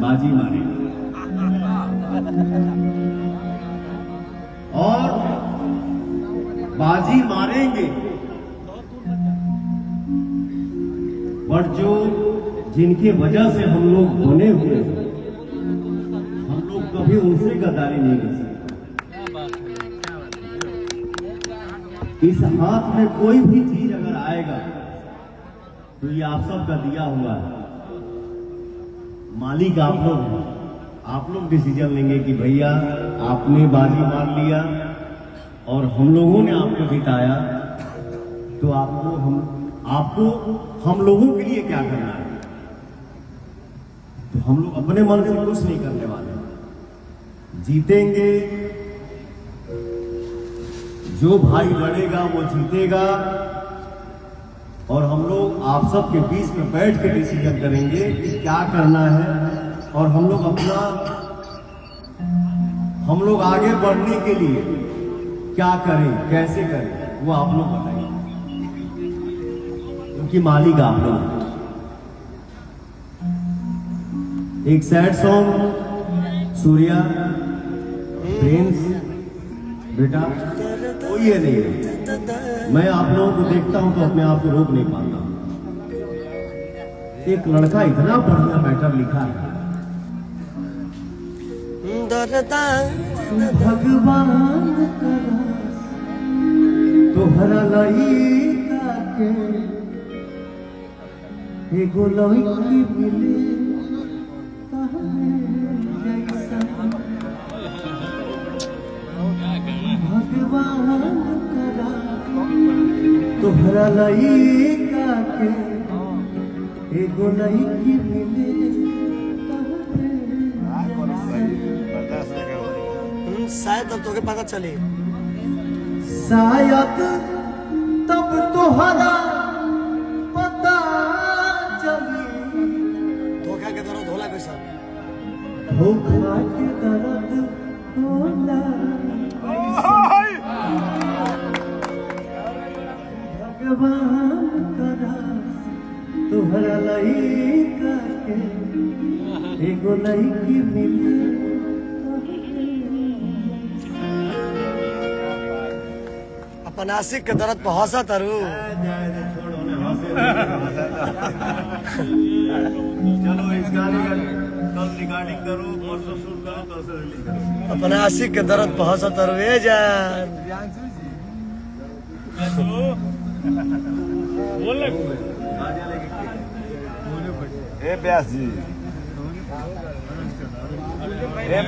बाजी मारेंगे और बाजी मारेंगे, पर जो जिनकी वजह से हम लोग बने हुए हैं, हम लोग कभी उनसे गद्दारी नहीं कर सकते। इस हाथ में कोई भी चीज अगर आएगा तो ये आप सबका दिया हुआ है, मालिक आप लोग हैं। आप लोग डिसीजन लेंगे कि भैया आपने बाजी मार लिया और हम लोगों ने आपको जिताया, तो आपको हम लोगों के लिए क्या करना है। तो हम लोग अपने मन से कुछ नहीं करने वाले, जीतेंगे। जो भाई लड़ेगा वो जीतेगा और हम लोग आप सबके बीच में बैठ के डिसीजन करेंगे कि क्या करना है और हम लोग आगे बढ़ने के लिए क्या करें, कैसे करें, वो आप लोग बताइए, क्योंकि मालिक आप लोग हैं। एक सैड सॉन्ग सूर्या प्रिंस बेटा कोई ये नहीं है। मैं आप लोगों को देखता हूं तो अपने आप को रोक नहीं पाता। एक लड़का इतना बढ़िया मैटर लिखा है, भगवान तोहरा लइका के एगो लइकी मिले तोहरा लइका के एगो लइकी मिले शायद तब तोके पता चले, शायद तब तोहरा पता चली। धोखा के दर्द होला कैसा, धोखा के दर्द होला भगवान करा तोहरा लइका के एगो लइकी मिले। अपन आशिक के दर्द पे हंसा तारू। चलो इस गाने का कल रिकॉर्डिंग करो, परसों शूट करो, परसों रिलीज करो। अपन आशिक के दर्द पे हंसा तारू। ए जान ए व्यास जी, ए